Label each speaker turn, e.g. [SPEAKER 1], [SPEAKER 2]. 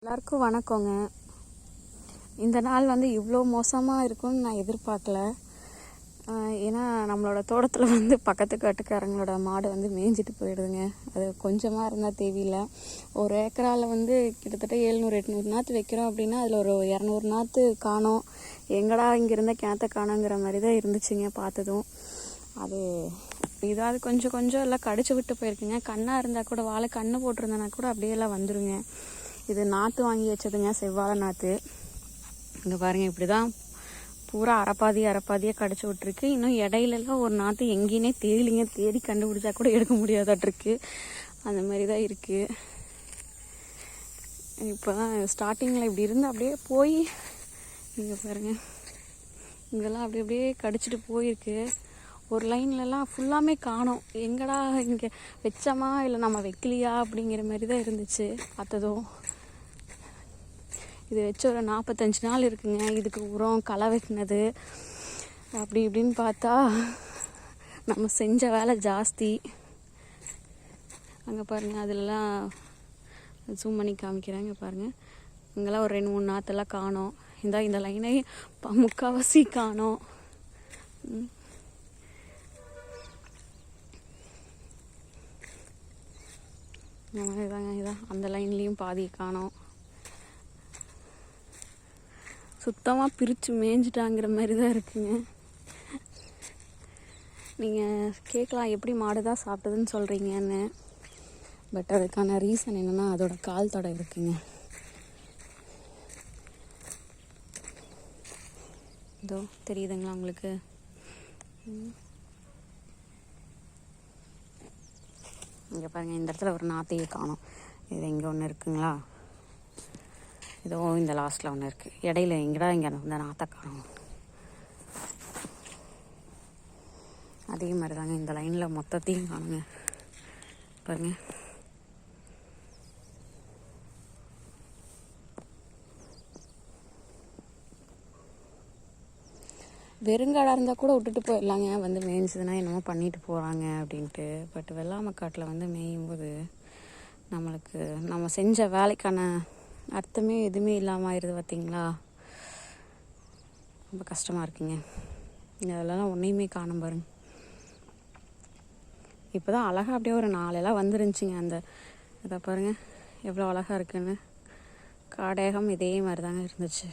[SPEAKER 1] எல்லாருக்கும் வணக்கங்க. இந்த நாள் வந்து இவ்வளோ மோசமாக இருக்கும்னு நான் எதிர்பார்க்கல. ஏன்னா நம்மளோட தோட்டத்தில் வந்து பக்கத்து காட்டுக்காரங்களோட மாடு வந்து மேய்ஞ்சிட்டு போயிடுதுங்க. அது கொஞ்சமாக இருந்தால் தேவையில்லை. ஒரு ஏக்கரால் வந்து கிட்டத்தட்ட 700-800 நாற்று வைக்கிறோம் அப்படின்னா அதில் ஒரு 200 நாற்று காணோம். எங்கடா இங்கே இருந்த கிணத்த காணோங்கிற மாதிரி தான் இருந்துச்சுங்க பார்த்ததும். அது இதாவது கொஞ்சம் கொஞ்சம் எல்லாம் கடிச்சு விட்டு போயிருக்குங்க. கண்ணாக இருந்தால் கூட வாழை கண்ணு போட்டிருந்தேன்னா கூட அப்படியே எல்லாம் வந்துடுங்க. இது நாற்று வாங்கி வச்சதுங்க, செவ்வாழை நாற்று. இங்கே பாருங்கள், இப்படி தான் பூரா அரைப்பாதியாக கடிச்சு விட்ருக்கு. இன்னும் இடையிலலாம் ஒரு நாற்று எங்கேயுமே தேடிலிங்க, தேடி கண்டுபிடிச்சா கூட எடுக்க முடியாதாட்டிருக்கு. அந்த மாதிரி தான் இருக்குது. இப்போ தான் ஸ்டார்டிங்கில் இப்படி இருந்து அப்படியே போய் இங்கே பாருங்கள், இங்கெல்லாம் அப்படி அப்படியே கடிச்சிட்டு போயிருக்கு. ஒரு லைன்லலாம் ஃபுல்லாமே காணோம். எங்கடா இங்கே வச்சோமா இல்லை நம்ம வைக்கலையா அப்படிங்கிற மாதிரி தான் இருந்துச்சு பார்த்ததும். இது வச்சு ஒரு 45 நாள் இருக்குங்க. இதுக்கு உரம் களை வெட்டினது அப்படி இப்படின்னு பார்த்தா நம்ம செஞ்ச வேலை ஜாஸ்தி. அங்கே பாருங்கள், அதிலலாம் ஜூம் பண்ணி காமிக்கிறாங்க பாருங்கள். இங்கெல்லாம் ஒரு 2-3 நாற்றெல்லாம் காணோம். இந்த லைனை முக்கால்வாசி காணோம். இதான் அந்த லைன்லேயும் பாதி காணோம். சுத்தமாக பிரித்து மேய்ஞ்சிட்டாங்கிற மாதிரி தான் இருக்குங்க. நீங்கள் கேட்கலாம், எப்படி மாடு தான் சாப்பிட்டதுன்னு சொல்கிறீங்கன்னு. பட் அதுக்கான ரீசன் என்னென்னா அதோட கால் தடை இருக்குங்க. இதோ தெரியுதுங்களா உங்களுக்கு? இங்கே பாருங்கள், இந்த இடத்துல ஒரு நாற்றையே காணோம். இது இங்கே ஒன்று இருக்குங்களா? இதோ இந்த லாஸ்ட்டில் ஒன்று இருக்குது. இடையில எங்கடா இங்கே இந்த நாற்றை காணோம். அதே மாதிரி தாங்க இந்த லைனில் மொத்தத்தையும் காணுங்க பாருங்க. வெறுங்காடாக இருந்தால் கூட விட்டுட்டு போயிடலாங்க, வந்து மேய்ஞ்சதுன்னா என்னமோ பண்ணிட்டு போகிறாங்க அப்படின்ட்டு. பட் வெள்ளாமக்காட்டில் வந்து மேயும்போது நம்மளுக்கு நம்ம செஞ்ச வேலைக்கான அர்த்தமே எதுவுமே இல்லாமல் ஆயிடுது பார்த்தீங்களா? ரொம்ப கஷ்டமாக இருக்குங்க. அதெல்லாம் ஒன்றையுமே காணும் பாருங்க. இப்போ தான் அழகாக அப்படியே ஒரு 4 இலை வந்துருந்துச்சிங்க. அந்த இதை பாருங்கள் எவ்வளோ அழகாக இருக்குன்னு. காடேகம் இதே மாதிரி தாங்க இருந்துச்சு.